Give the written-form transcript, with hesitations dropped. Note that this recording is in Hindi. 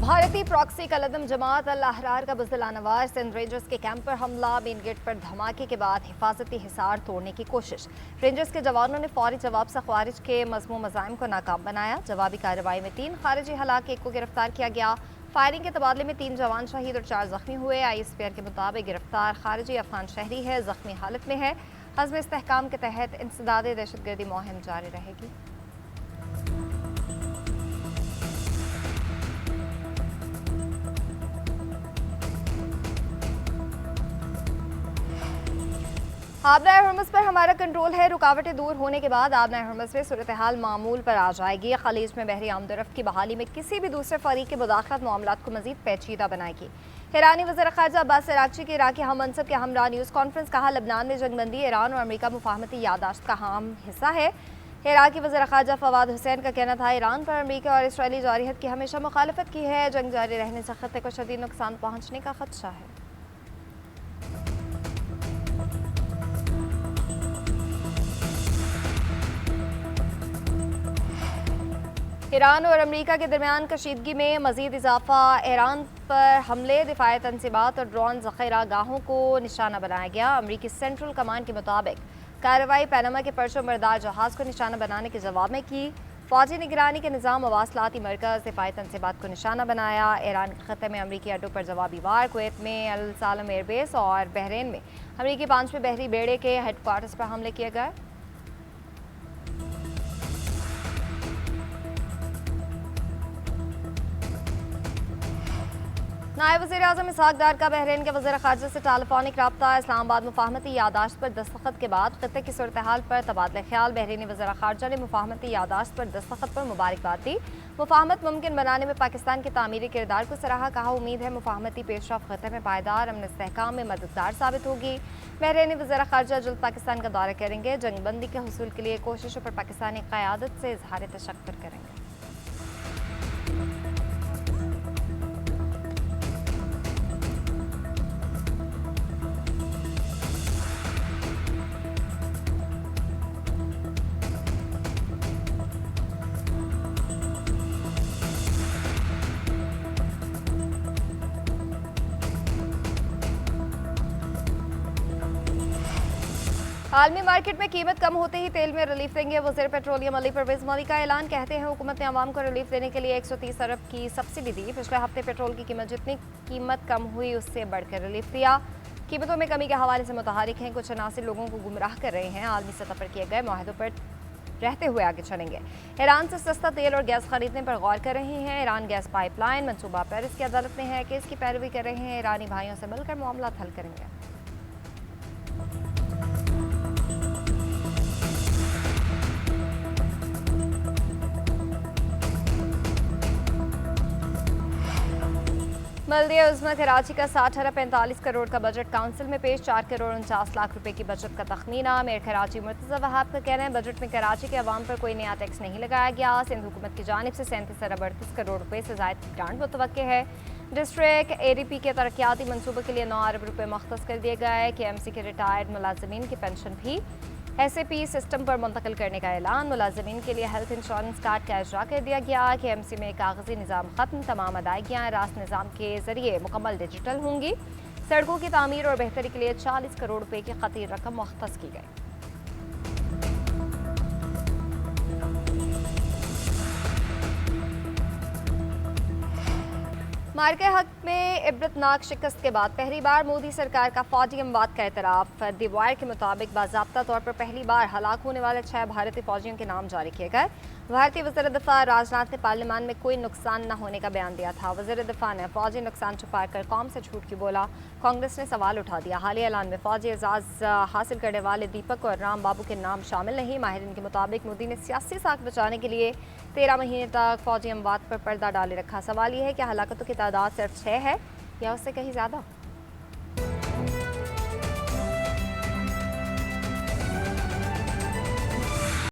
भारतीय प्रॉक्सी कलदम जमात अल अहरार का बुज़दिल-ए-नवार सिंध रेंजर्स के कैंप पर हमला, मेन गेट पर धमाके के बाद हिफाजती हिसार तोड़ने की कोशिश। रेंजर्स के जवानों ने फौरी जवाब से ख्वारिज के मज़मूम मज़ाइम को नाकाम बनाया। जवाबी कार्रवाई में 3 खारिजी हलाक, 1 को गिरफ्तार किया गया। फायरिंग के तबादले में 3 जवान शहीद और 4 जख्मी हुए। ISPR के मुताबिक गिरफ्तार खारिजी अफगान शहरी है, जख्मी हालत में है। हज़्म इस्तेहकाम के तहत इंसदाद दहशतगर्दी मुहिम जारी रहेगी। आबना हरमुज़ पर हमारा कंट्रोल है। रुकावटें दूर होने के बाद आबना हरमुज़ में सूरत हाल मामूल पर आ जाएगी। खलीज में बहरी आमदोरफ्त की बहाली में किसी भी दूसरे फरीक की मुदाखलत मामलात को मजीद पेचीदा बनाएगी। ईरानी वज़ीर ख़ारजा अब्बास अराग़ची के इराक़ी हम मनसब के हमरा न्यूज़ कॉन्फ्रेंस, कहा लबनान में जंगबंदी ईरान और अमेरिका मुफाहमती यादाश्त का अहम हिस्सा है। इराक़ी वज़ीर ख़ारजा फवाद हुसैन का कहना था ईरान पर अमेरिका और इसराइली जारहियत की हमेशा मुखालफत की है। जंग जारी रहने से ख़त्ते को शदीद नुकसान पहुँचने का खदशा है। ईरान और अमेरिका के दरमियान कशीदगी में मजीद इजाफा। ईरान पर हमले, दिफाई तनसीबात और ड्रोन ज़ख़ीरा गाहों को निशाना बनाया गया। अमेरिकी सेंट्रल कमांड के मुताबिक कार्रवाई पैनामा के परचम बरदार जहाज़ को निशाना बनाने के जवाब में की। फौजी निगरानी के निज़ाम मवासलाती मरकज़ दिफाई तनसीबात को निशाना बनाया। ईरान के ख़त्ते में अमेरिकी अड्डों पर जवाबी वार। कुवैत में अल सालम एयरबेस और बहरीन में अमेरिकी 5वें बहरी बेड़े के हेडक्वार्टर्स पर हमले किए गए। नायब वज़ीर आज़म इसहाक़ डार का बहरीन के वज़ीर ख़ारजा से टेलीफोनिक रब्ता। इस्लामाबाद मुफाहमती यादाश्त पर दस्तखत के बाद ख़त्ते की सूरत हाल पर तबादला ख्याल। बहरीनी वज़ीर ख़ारजा ने मुफाहमती यादाश्त पर दस्तखत पर मुबारकबाद दी। मुफाहमत मुमकिन बनाने में पाकिस्तान के तामीरी किरदार को सराहा। कहा उम्मीद है मुफाहमती पेशरफ़्त ख़त्ते में पायदार अमन इस्तेहकाम में मददगार साबित होगी। बहरीनी वज़ीर ख़ारजा जल्द पाकिस्तान का दौरा करेंगे। जंगबंदी के हुसूल के लिए कोशिशों पर पाकिस्तानी क़यादत से इज़हार तशक्कुर करेंगे। आलमी मार्केट में कीमत कम होते ही तेल में रिलीफ देंगे वज़ीर पेट्रोलियम अली परवेज़ मौली का ऐलान। कहते हैं हुकूमत ने आवाम को रिलीफ देने के लिए 130 अरब की सब्सिडी दी। पिछले हफ्ते पेट्रोल की कीमत जितनी कीमत कम हुई उससे बढ़कर रिलीफ दिया। कीमतों में कमी के हवाले से मुतहरिक हैं। कुछ अनासिर लोगों को गुमराह कर रहे हैं। आलमी सतह पर किए गए मुआहदों पर रहते हुए आगे चलेंगे। ईरान से सस्ता तेल और गैस खरीदने पर गौर कर रही हैं। ईरान गैस पाइपलाइन मनसूबा पेरिस की अदालत में है कि इसकी पैरवी कर रहे हैं। ईरानी भाइयों से मिलकर मामला हल करेंगे। बल्दिया उज़्मा कराची का 60-45 करोड़ का बजट काउंसिल में पेश। 4 करोड़ 49 लाख रुपए की बचत का तखमीना। मेयर कराची मुर्तज़ा वहाब का कहना है बजट में कराची के अवाम पर कोई नया टैक्स नहीं लगाया गया। सिंध हुकूमत की जानिब से 37 अरब 38 करोड़ रुपए से ज़ायद की ग्रांट मुतवक्के है। डिस्ट्रिक्ट ADP के तरक्याती मनसूबों के लिए 9 अरब रुपए मख्तस कर दिए गए। KMC के रिटायर्ड मुलाजमीन की पेंशन भी SAP सिस्टम पर मुंतकिल करने का ऐलान। मुलाजमीन के लिए हेल्थ इंश्योरेंस कार्ड का इजरा कर दिया गया। KMC में कागजी निज़ाम खत्म। तमाम अदायगियाँ रास्त निज़ाम के जरिए मुकम्मल डिजिटल होंगी। सड़कों की तामीर और बेहतरी के लिए 40 करोड़ रुपए की खतीर रकम मुख्तस की गई। मार्के हक में इबरतनाक शिकस्त के बाद पहली बार मोदी सरकार का फौजी अमवात का एतराफ़। द वायर के मुताबिक बाज़ाब्ता तौर पर पहली बार हलाक होने वाले 6 भारतीय फौजियों के नाम जारी किए गए। भारतीय वज़ीर दिफ़ा राजनाथ ने पार्लियामान में कोई नुकसान न होने का बयान दिया था। वज़ीर दिफ़ा ने फौजी नुकसान छुपाकर कौम से झूठ क्यों बोला। कांग्रेस ने सवाल उठा दिया। हालिया ऐलान में फौजी एजाज़ हासिल करने वाले दीपक और राम बाबू के नाम शामिल नहीं। माहिरीन के मुताबिक मोदी ने सियासी साख बचाने के लिए 13 महीने तक फौजी अमवात पर पर्दा डाले रखा। सवाल यह है कि हलाकतों की तादाद सिर्फ 6 है या उससे कहीं ज़्यादा।